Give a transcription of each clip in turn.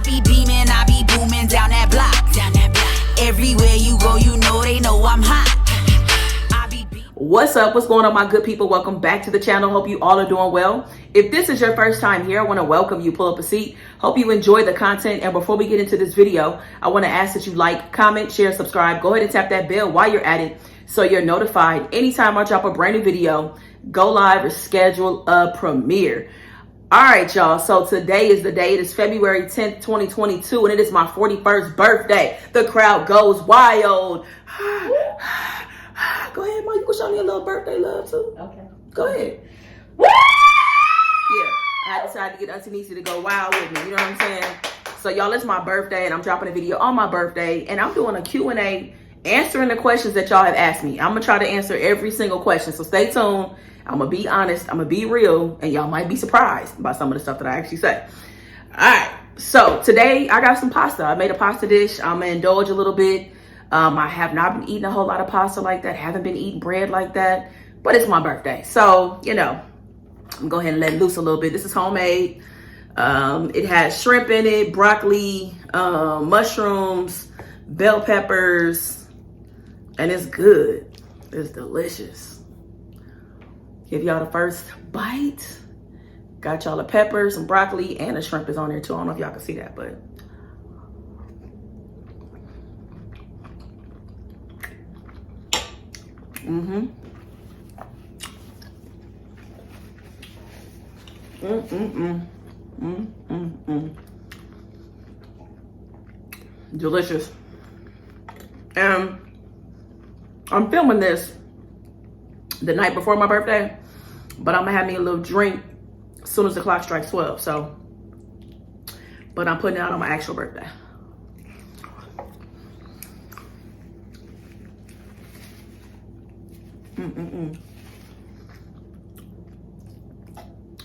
be beaming, I be booming down that block. Everywhere you go, you know they know I'm hot. What's up? What's going on, my good people? Welcome back to the channel. Hope you all are doing well. If this is your first time here, I want to welcome you. Pull up a seat. Hope you enjoy the content. And before we get into this video, I want to ask that you like, comment, share, subscribe. Go ahead and tap that bell while you're at it so you're notified anytime I drop a brand new video, go live, or schedule a premiere. All right, y'all. So today is the day. It is February 10th, 2022, and it is my 41st birthday. The crowd goes wild. Go ahead, Mom. You can show me a little birthday love, too. Okay. Go ahead. Yeah. I decided to get Auntie Niecy to go wild with me. You know what I'm saying? So, y'all, it's my birthday, and I'm dropping a video on my birthday, and I'm doing a Q&A answering the questions that y'all have asked me. I'm going to try to answer every single question, so stay tuned. I'm going to be honest. I'm going to be real, and y'all might be surprised by some of the stuff that I actually say. All right. So, today, I got some pasta. I made a pasta dish. I'm going to indulge a little bit. I have not been eating a whole lot of pasta like that. Haven't been eating bread like that. But it's my birthday. So, you know, I'm going to go ahead and let it loose a little bit. This is homemade. It has shrimp in it, broccoli, mushrooms, bell peppers. And it's good. It's delicious. Give y'all the first bite. Got y'all the peppers, some broccoli, and the shrimp is on there too. I don't know if y'all can see that, but... Delicious. And I'm filming this the night before my birthday, but I'm gonna have me a little drink as soon as the clock strikes 12. So, but I'm putting it out on my actual birthday.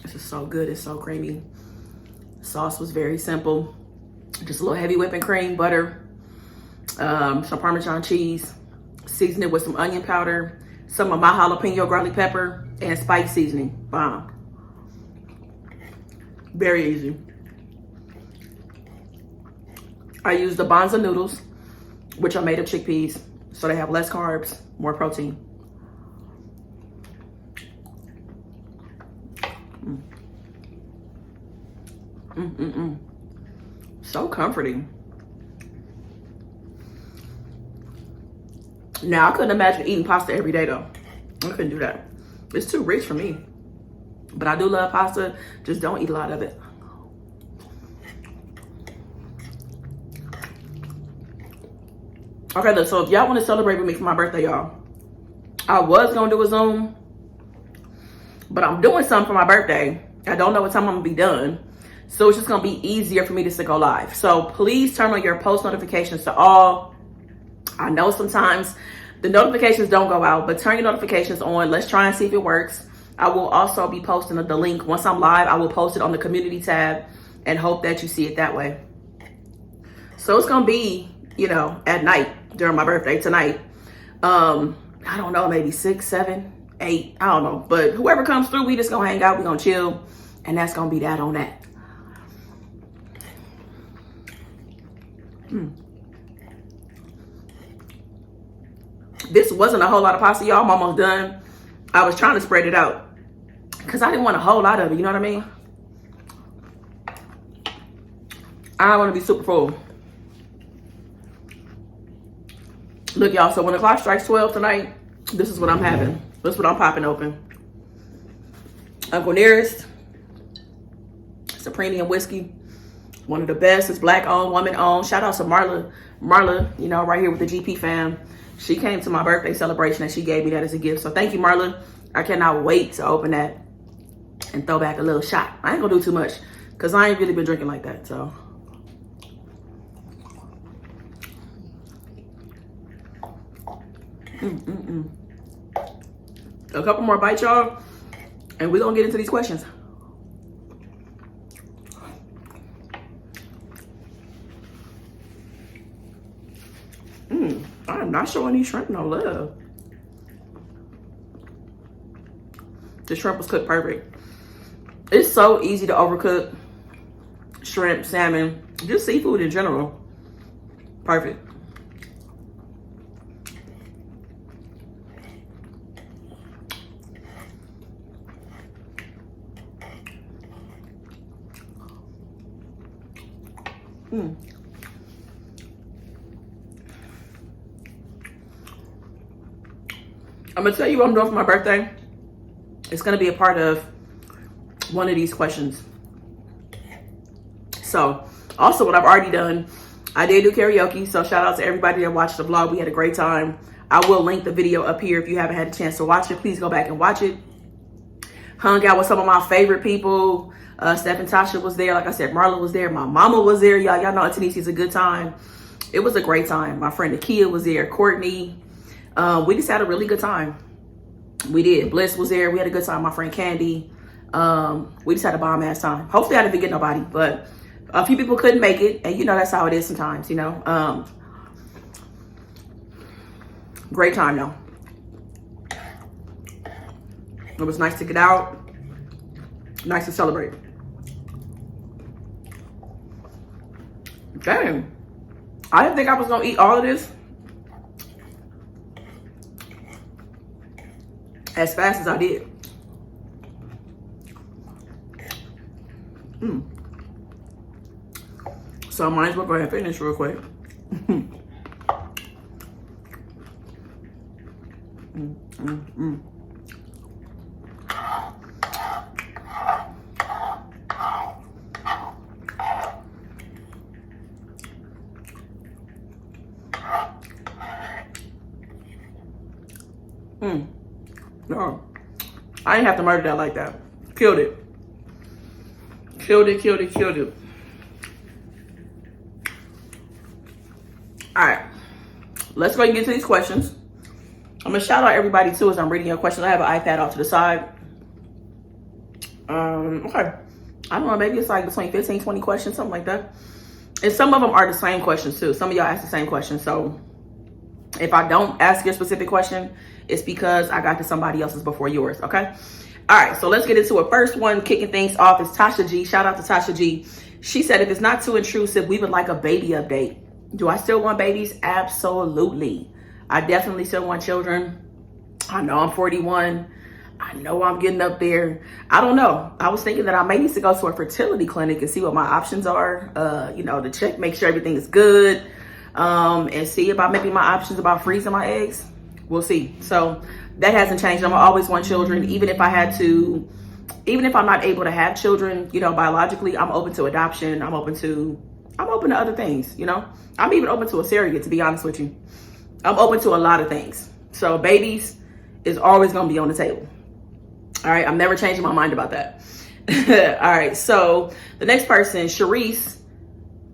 This is so good. It's so creamy. The sauce was very simple. Just a little heavy whipping cream, butter, some Parmesan cheese, season it with some onion powder, some of my jalapeno garlic pepper, and spice seasoning. Bomb. Very easy. I used the bonza noodles, which are made of chickpeas, so they have less carbs, more protein. So comforting. Now, I couldn't imagine eating pasta every day, though. I couldn't do that. It's too rich for me. But I do love pasta. Just don't eat a lot of it. Okay, so if y'all want to celebrate with me for my birthday, y'all, I was going to do a Zoom, but I'm doing something for my birthday. I don't know what time I'm going to be done. So it's just going to be easier for me to go live. So please turn on your post notifications to all. I know sometimes the notifications don't go out, but turn your notifications on. Let's try and see if it works. I will also be posting the link. Once I'm live, I will post it on the community tab and hope that you see it that way. So it's going to be, you know, at night during my birthday tonight. I don't know, maybe 6, 7, 8. I don't know. But whoever comes through, we just going to hang out. We're going to chill. And that's going to be that on that. This wasn't a whole lot of pasta, y'all. I'm almost done. I was trying to spread it out because I didn't want a whole lot of it. You know what I mean? I don't want to be super full. Look, y'all. So when the clock strikes 12 tonight, this is what I'm having. This is what I'm popping open. Uncle Nearest. It's a premium whiskey. One of the best. It's black owned, woman owned. Shout out to Marla, you know, right here with the GP fam. She came to my birthday celebration and she gave me that as a gift. So thank you, Marla. I cannot wait to open that and throw back a little shot. I ain't gonna do too much because I ain't really been drinking like that. So a couple more bites, y'all, and we're gonna get into these questions. I'm not showing these shrimp no love. The shrimp was cooked perfect. It's so easy to overcook shrimp, salmon, just seafood in general. Perfect. I'm gonna tell you what I'm doing for my birthday. It's gonna be a part of one of these questions. So, also what I've already done, I did do karaoke. So shout out to everybody that watched the vlog. We had a great time. I will link the video up here if you haven't had a chance to watch it. Please go back and watch it. Hung out with some of my favorite people. Steph and Tasha was there. Like I said, Marla was there. My mama was there. Y'all know Antonisi's a good time. It was a great time. My friend Nakia was there. Courtney. We just had a really good time. We did. Bliss was there. We had a good time. My friend Candy. We just had a bomb ass time. Hopefully I didn't forget nobody, but a few people couldn't make it. And you know, that's how it is sometimes, you know. Great time though. It was nice to get out. Nice to celebrate. Dang. I didn't think I was gonna eat all of this as fast as I did. So I might as well go ahead and finish real quick. No, I didn't have to murder that like that. Killed it. Killed it, killed it, killed it. All right, let's go and get to these questions. I'm gonna shout out everybody too as I'm reading your questions. I have an iPad off to the side. Okay. I don't know, maybe it's like between 15, 20 questions, something like that. And some of them are the same questions too. Some of y'all ask the same question. So if I don't ask your specific question, it's because I got to somebody else's before yours, okay? All right, so let's get into it. First one, kicking things off, is Tasha G. Shout out to Tasha G. She said, if it's not too intrusive, we would like a baby update. Do I still want babies? Absolutely. I definitely still want children. I know I'm 41. I know I'm getting up there. I don't know. I was thinking that I may need to go to a fertility clinic and see what my options are, you know, to check, make sure everything is good, and see about maybe my options about freezing my eggs. We'll see. So that hasn't changed. I'm always want children, even if I had to, even if I'm not able to have children, you know, biologically, I'm open to adoption. I'm open to other things, you know. I'm even open to a surrogate, to be honest with you. I'm open to a lot of things. So babies is always going to be on the table. All right. I'm never changing my mind about that. All right. So the next person, Sharice,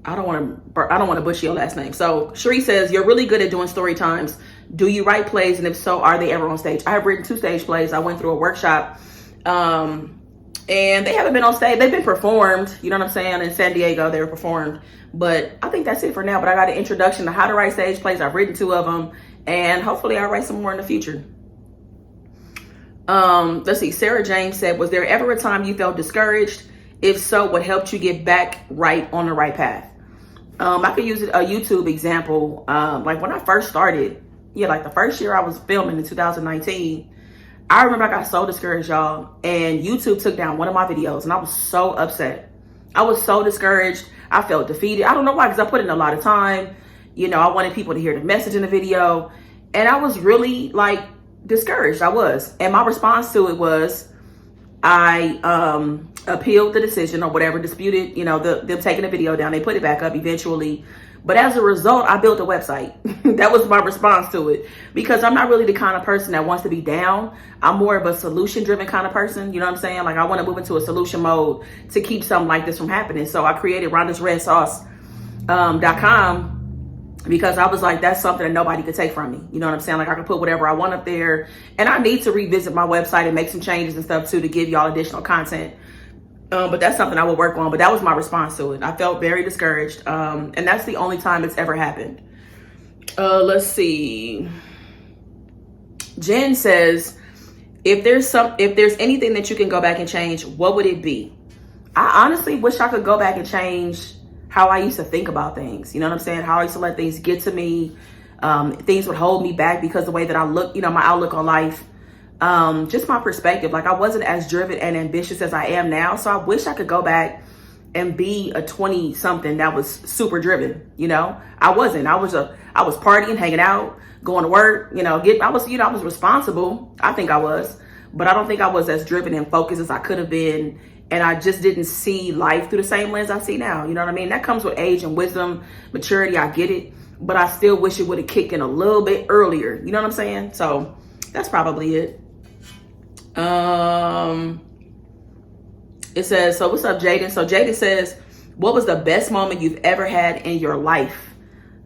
I don't want to butcher your last name. So Sharice says, you're really good at doing story times. Do you write plays? And if so, are they ever on stage? I have written 2 stage plays. I went through a workshop, and they haven't been on stage. They've been performed, you know what I'm saying? In San Diego, they were performed, but I think that's it for now. But I got an introduction to how to write stage plays. I've written 2 of them, and hopefully I'll write some more in the future. Let's see. Sarah James said, was there ever a time you felt discouraged? If so, what helped you get back right on the right path? I could use a YouTube example. Like when I first started, like the first year I was filming in 2019, I remember I got so discouraged, y'all, and YouTube took down one of my videos, and I was so upset. I was so discouraged. I felt defeated. I don't know why, because I put in a lot of time. You know, I wanted people to hear the message in the video, and I was really like discouraged. I was, and my response to it was, I appealed the decision or whatever, disputed, you know, them taking the video down. They put it back up eventually. But as a result, I built a website. That was my response to it, because I'm not really the kind of person that wants to be down. I'm more of a solution-driven kind of person. You know what I'm saying? Like, I want to move into a solution mode to keep something like this from happening. So I created rondasredsauce.com because I was like, that's something that nobody could take from me. You know what I'm saying? Like, I can put whatever I want up there. And I need to revisit my website and make some changes and stuff too to give y'all additional content. But that's something I will work on. But that was my response to it. I felt very discouraged. And that's the only time it's ever happened. Let's see. Jen says, if there's anything that you can go back and change, what would it be? I honestly wish I could go back and change how I used to think about things. You know what I'm saying? How I used to let things get to me. Things would hold me back because the way that I look, you know, my outlook on life, just my perspective. Like, I wasn't as driven and ambitious as I am now. So I wish I could go back and be a 20 something that was super driven. You know, I wasn't. I was partying, hanging out, going to work, you know, I was responsible. I think I was, but I don't think I was as driven and focused as I could have been. And I just didn't see life through the same lens I see now. You know what I mean? That comes with age and wisdom, maturity. I get it, but I still wish it would have kicked in a little bit earlier. You know what I'm saying? So that's probably it. It says, so what's up, Jaden? So Jaden says, what was the best moment you've ever had in your life?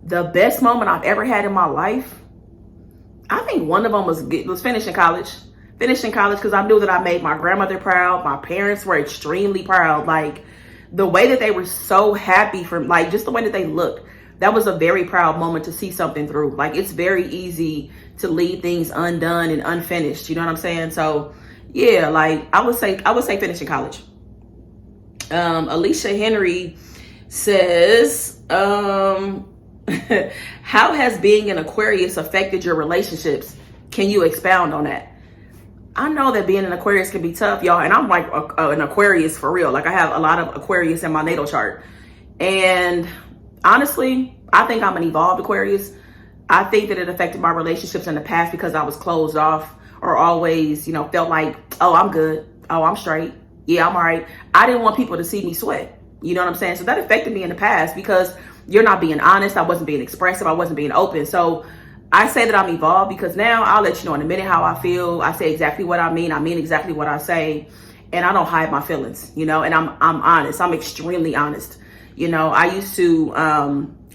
The best moment I've ever had in my life? I think one of them was finishing college. Because I knew that I made my grandmother proud. My parents were extremely proud. Like, the way that they were so happy from, like, just the way that they looked. That was a very proud moment to see something through. Like, it's very easy to leave things undone and unfinished. You know what I'm saying? So, yeah, like, I would say finishing college. Alicia Henry says, how has being an Aquarius affected your relationships? Can you expound on that? I know that being an Aquarius can be tough, y'all. And I'm like an Aquarius for real. Like, I have a lot of Aquarius in my natal chart. And honestly, I think I'm an evolved Aquarius. I think that it affected my relationships in the past because I was closed off or always, you know, felt like, oh, I'm good. Oh, I'm straight. Yeah, I'm all right. I didn't want people to see me sweat. You know what I'm saying? So that affected me in the past because you're not being honest. I wasn't being expressive. I wasn't being open. So I say that I'm evolved because now I'll let you know in a minute how I feel. I say exactly what I mean. I mean exactly what I say. And I don't hide my feelings, you know, and I'm honest. I'm extremely honest. You know, I used to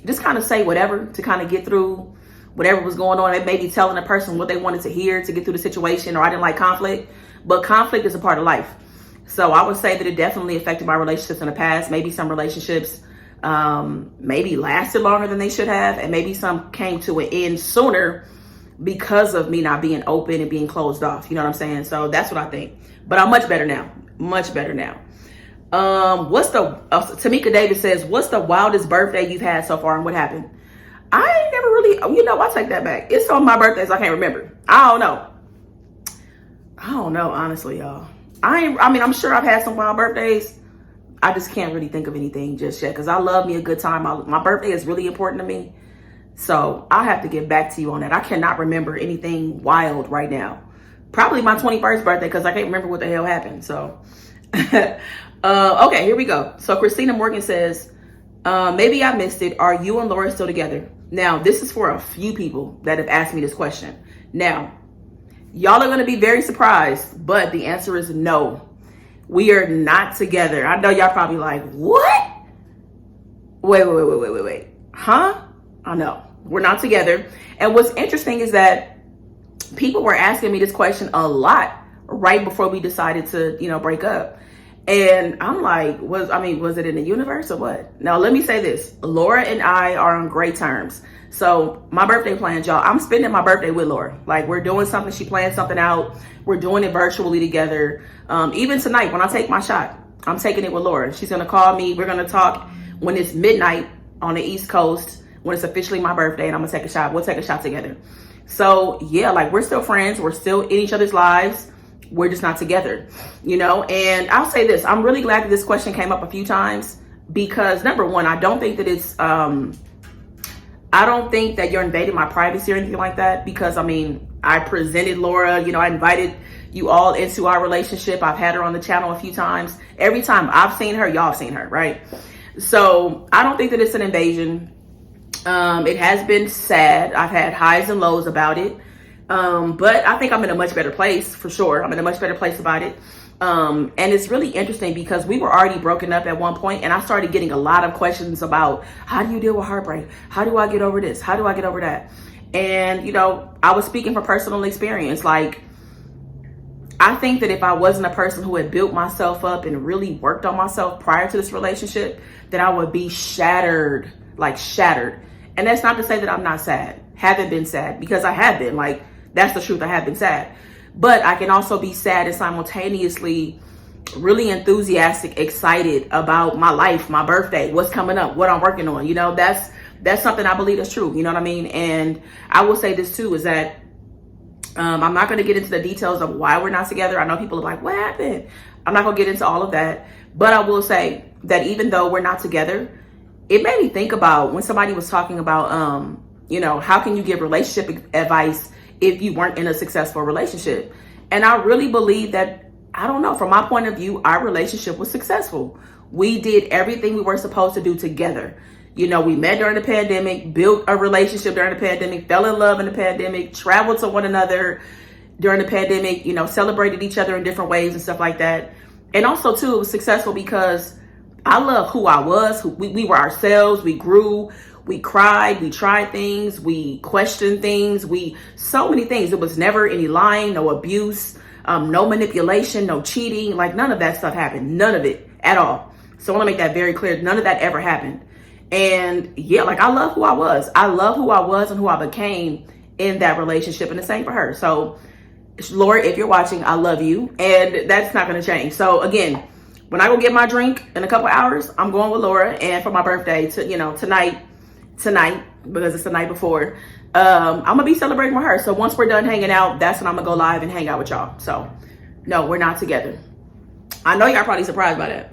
just kind of say whatever to kind of get through whatever was going on. It may be telling a person what they wanted to hear to get through the situation, or I didn't like conflict. But conflict is a part of life. So I would say that it definitely affected my relationships in the past. Maybe some relationships maybe lasted longer than they should have, and maybe some came to an end sooner because of me not being open and being closed off. You know what I'm saying? So that's what I think. But I'm much better now. Much better now. Tamika Davis says, what's the wildest birthday you've had so far and what happened? I ain't never really, you know, I take that back. It's on my birthdays I can't remember. I don't know, honestly, y'all. I'm sure I've had some wild birthdays. I just can't really think of anything just yet because I love me a good time. My birthday is really important to me. So I have to get back to you on that. I cannot remember anything wild right now. Probably my 21st birthday because I can't remember what the hell happened. So, okay, here we go. So Christina Morgan says, maybe I missed it. Are you and Laura still together? Now, this is for a few people that have asked me this question. Now, y'all are going to be very surprised, but the answer is no. We are not together. I know y'all probably like, what? Wait. Huh? I know. We're not together. And what's interesting is that people were asking me this question a lot right before we decided to, you know, break up. And I'm like, was it in the universe or what? Now, let me say this. Laura and I are on great terms. So my birthday plans, y'all, I'm spending my birthday with Laura. Like, we're doing something. She planned something out. We're doing it virtually together. Even tonight, when I take my shot, I'm taking it with Laura. She's going to call me. We're going to talk when it's midnight on the East Coast, when it's officially my birthday, and I'm going to take a shot. We'll take a shot together. So, yeah, like, we're still friends. We're still in each other's lives. We're just not together, you know? And I'll say this. I'm really glad that this question came up a few times because, number one, I don't think that it's... I don't think that you're invading my privacy or anything like that because, I presented Laura, you know, I invited you all into our relationship. I've had her on the channel a few times. Every time I've seen her, y'all have seen her, right? So I don't think that it's an invasion. It has been sad. I've had highs and lows about it. But I think I'm in a much better place for sure. I'm in a much better place about it. And it's really interesting because we were already broken up at one point and I started getting a lot of questions about how do you deal with heartbreak? How do I get over this? How do I get over that? And, you know, I was speaking from personal experience. Like, I think that if I wasn't a person who had built myself up and really worked on myself prior to this relationship, that I would be shattered, like shattered. And that's not to say that I'm not sad, haven't been sad, because I have been. Like, that's the truth. I have been sad. But I can also be sad and simultaneously really enthusiastic, excited about my life, my birthday, what's coming up, what I'm working on. You know, that's something I believe is true. You know what I mean? And I will say this too, is that I'm not going to get into the details of why we're not together. I know people are like, what happened? I'm not going to get into all of that. But I will say that even though we're not together, it made me think about when somebody was talking about, you know, how can you give relationship advice if you weren't in a successful relationship? And I really believe that, I don't know, from my point of view, our relationship was successful. We did everything we were supposed to do together. You know, we met during the pandemic, built a relationship during the pandemic, fell in love in the pandemic, traveled to one another during the pandemic, you know, celebrated each other in different ways and stuff like that. And also, too, it was successful because I love who I was. We were ourselves. We grew. We cried. We tried things. We questioned things. So many things. It was never any lying, no abuse, no manipulation, no cheating. Like, none of that stuff happened. None of it at all. So I want to make that very clear. None of that ever happened. And yeah, like, I love who I was. I love who I was and who I became in that relationship, and the same for her. So, Laura, if you're watching, I love you, and that's not going to change. So again, when I go get my drink in a couple hours, I'm going with Laura, and for my birthday, tonight, because it's the night before, I'm gonna be celebrating with her. So once we're done hanging out, that's when I'm gonna go live and hang out with y'all. So no, we're not together. I know y'all probably surprised by that.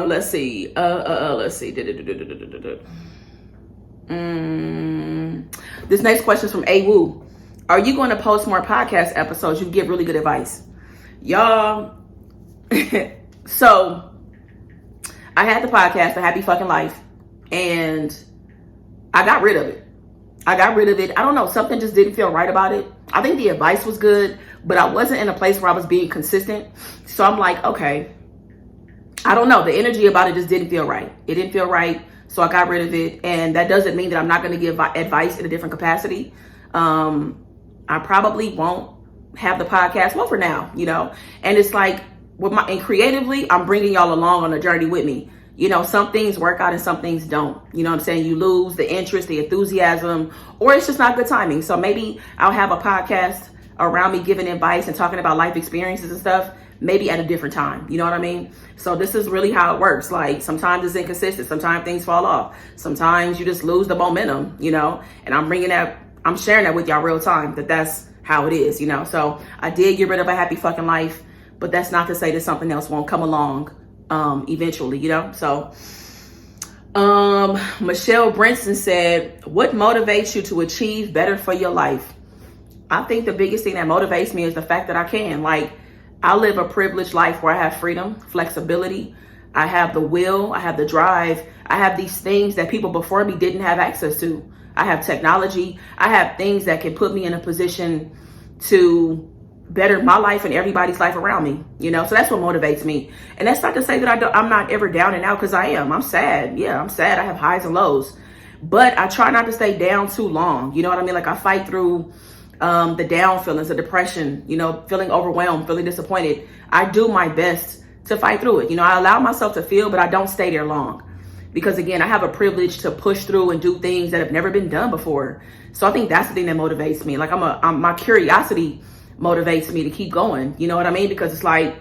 Let's see. This next question is from A Woo. Are you going to post more podcast episodes? You give really good advice, y'all. So I had the podcast, The Happy Fucking Life, and I got rid of it. I don't know. Something just didn't feel right about it. I think the advice was good, but I wasn't in a place where I was being consistent. So I'm like, okay, I don't know. The energy about it just didn't feel right. It didn't feel right. So I got rid of it. And that doesn't mean that I'm not going to give advice in a different capacity. I probably won't have the podcast, well, for now, you know. And it's like, and creatively, I'm bringing y'all along on a journey with me. You know, some things work out and some things don't. You know what I'm saying? You lose the interest, the enthusiasm, or it's just not good timing. So maybe I'll have a podcast around me giving advice and talking about life experiences and stuff, maybe at a different time. You know what I mean? So this is really how it works. Like, sometimes it's inconsistent. Sometimes things fall off. Sometimes you just lose the momentum, you know, and I'm sharing that with y'all real time, that's how it is, you know. So I did get rid of A Happy Fucking Life, but that's not to say that something else won't come along eventually, you know. So Michelle Brinson said, what motivates you to achieve better for your life? I think the biggest thing that motivates me is the fact that I can. Like, I live a privileged life where I have freedom, flexibility. I have the will, I have the drive. I have these things that people before me didn't have access to. I have technology. I have things that can put me in a position to better my life and everybody's life around me, you know. So that's what motivates me. And that's not to say that I'm not ever down and out, because I am. I'm sad. Yeah, I'm sad. I have highs and lows. But I try not to stay down too long. You know what I mean? Like, I fight through the down feelings, the depression, you know, feeling overwhelmed, feeling disappointed. I do my best to fight through it. You know, I allow myself to feel, but I don't stay there long. Because again, I have a privilege to push through and do things that have never been done before. So I think that's the thing that motivates me. Like, my curiosity motivates me to keep going. You know what I mean? Because it's like,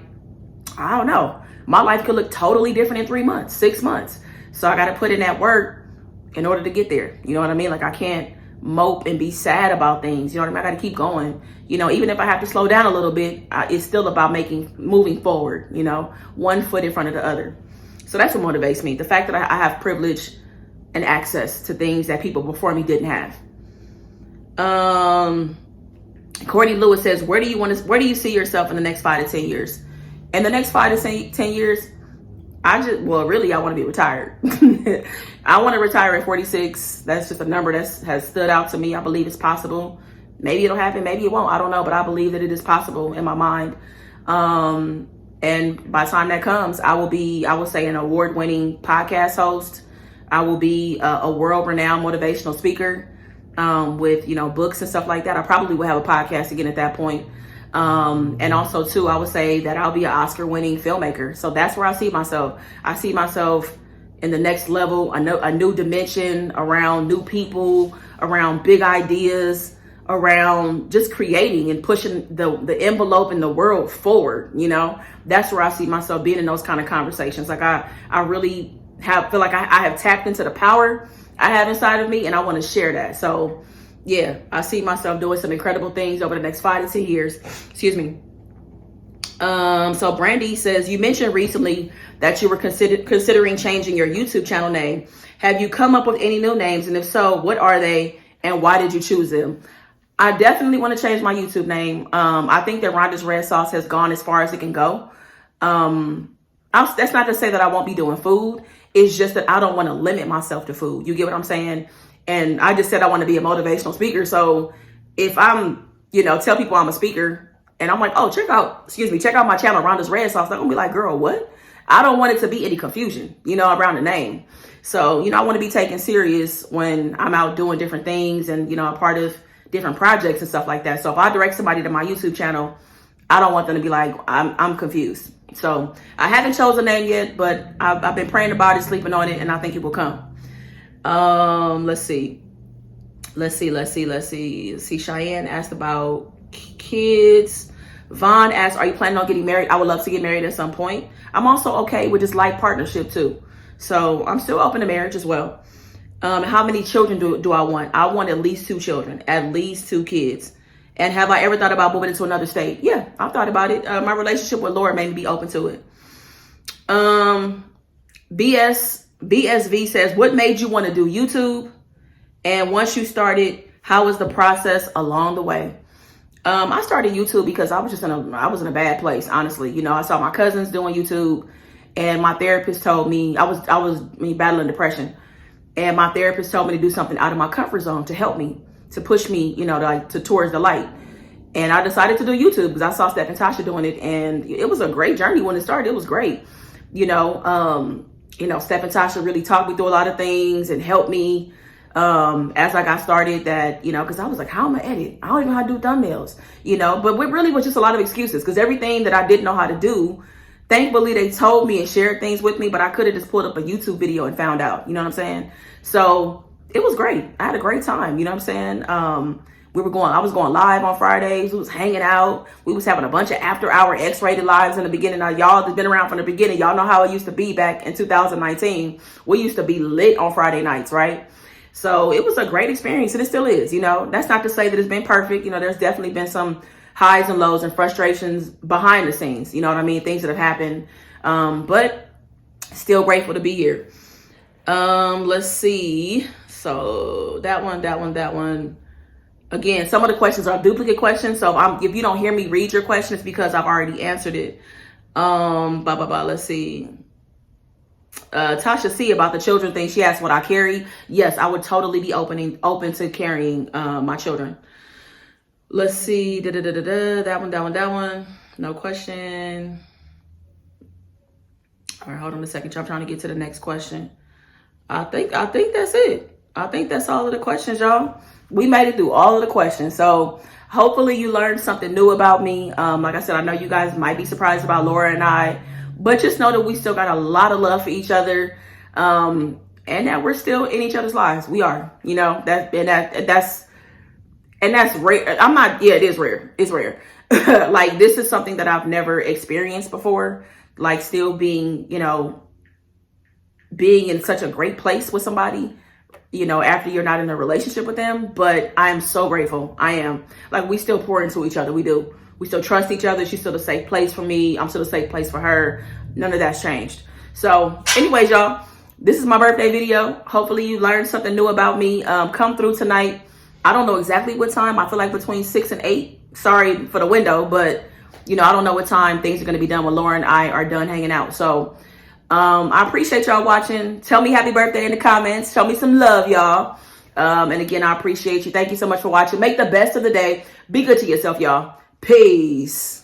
I don't know, my life could look totally different in 3 months, 6 months. So I got to put in that work in order to get there. You know what I mean? Like, I can't mope and be sad about things. You know what I mean? I got to keep going. You know, even if I have to slow down a little bit, it's still about moving forward, you know, one foot in front of the other. So that's what motivates me. The fact that I have privilege and access to things that people before me didn't have. Courtney Lewis says, where do you see yourself in the next 5 to 10 years? In the next 5 to 10 years, I want to be retired. I want to retire at 46. That's just a number that has stood out to me. I believe it's possible. Maybe it'll happen, maybe it won't. I don't know, but I believe that it is possible in my mind. And by the time that comes, I will say an award-winning podcast host. I will be a world-renowned motivational speaker with, you know, books and stuff like that. I probably will have a podcast again at that point. And also too, I would say that I'll be an Oscar-winning filmmaker. So that's where I see myself. I see myself in the next level, a new dimension, around new people, around big ideas, around just creating and pushing the envelope in the world forward. You know, that's where I see myself being in those kind of conversations. Like I really feel like I have tapped into the power I have inside of me, and I want to share that. So yeah, I see myself doing some incredible things over the next 5 to 10 years. Excuse me. So Brandy says, you mentioned recently that you were considering changing your YouTube channel name. Have you come up with any new names? And if so, what are they and why did you choose them? I definitely want to change my YouTube name. I think that Rhonda's Red Sauce has gone as far as it can go. That's not to say that I won't be doing food. It's just that I don't want to limit myself to food. You get what I'm saying? And I just said I want to be a motivational speaker. So if I'm, tell people I'm a speaker and I'm like, oh, check out my channel, Rhonda's Red Sauce, they're going to be like, girl, what? I don't want it to be any confusion, around the name. So, I want to be taken serious when I'm out doing different things and, a part of different projects and stuff like that. So if I direct somebody to my YouTube channel, I don't want them to be like, I'm confused. So I haven't chosen a name yet, but I've been praying about it, sleeping on it, and I think it will come. Let's see. Cheyenne asked about kids. Vaughn asked, are you planning on getting married? I would love to get married at some point. I'm also okay with just life partnership too. So I'm still open to marriage as well. How many children do I want? I want at least 2 children, at least 2 kids. And have I ever thought about moving into another state? Yeah, I've thought about it. My relationship with Laura made me be open to it. BSV says, what made you want to do YouTube? And once you started, how was the process along the way? I started YouTube because I was in a bad place, honestly. I saw my cousins doing YouTube, and my therapist told me I was battling depression, and my therapist told me to do something out of my comfort zone to help me, to push me, towards the light. And I decided to do YouTube because I saw Steph and Tasha doing it, and it was a great journey when it started. It was great. Steph and Tasha really talked me through a lot of things and helped me as I got started, that, because I was like, how am I edit? I don't even know how to do thumbnails, but it really was just a lot of excuses, because everything that I didn't know how to do, thankfully they told me and shared things with me, but I could have just pulled up a YouTube video and found out, you know what I'm saying? So it was great. I had a great time, you know what I'm saying? I was going live on Fridays. We was hanging out. We was having a bunch of after-hour X-rated lives in the beginning. Now, y'all that's been around from the beginning, y'all know how it used to be back in 2019. We used to be lit on Friday nights, right? So it was a great experience, and it still is, That's not to say that it's been perfect. There's definitely been some highs and lows and frustrations behind the scenes, you know what I mean? Things that have happened, but still grateful to be here. Let's see. So that one. Again, some of the questions are duplicate questions. So if you don't hear me read your question, it's because I've already answered it. Let's see. Tasha C about the children thing. She asked what I carry. Yes, I would totally be open to carrying my children. Let's see. That one. No question. All right, hold on a second. I'm trying to get to the next question. I think that's it. I think that's all of the questions, y'all. We made it through all of the questions. So hopefully you learned something new about me. Like I said, I know you guys might be surprised about Laura and I, but just know that we still got a lot of love for each other. And that we're still in each other's lives. We are, that's rare. It is rare. It's rare. Like, this is something that I've never experienced before. Like, still being in such a great place with somebody, after you're not in a relationship with them. But I am so grateful. I am. Like, we still pour into each other. We do. We still trust each other. She's still a safe place for me. I'm still a safe place for her. None of that's changed. So anyways, y'all, this is my birthday video. Hopefully you learned something new about me. Come through tonight. I don't know exactly what time. I feel like between 6 and 8. Sorry for the window, but I don't know what time things are going to be done when Laura and I are done hanging out. So I appreciate y'all watching. Tell me happy birthday in the comments. Show me some love, y'all. And again, I appreciate you. Thank you so much for watching. Make the best of the day. Be good to yourself, y'all. Peace.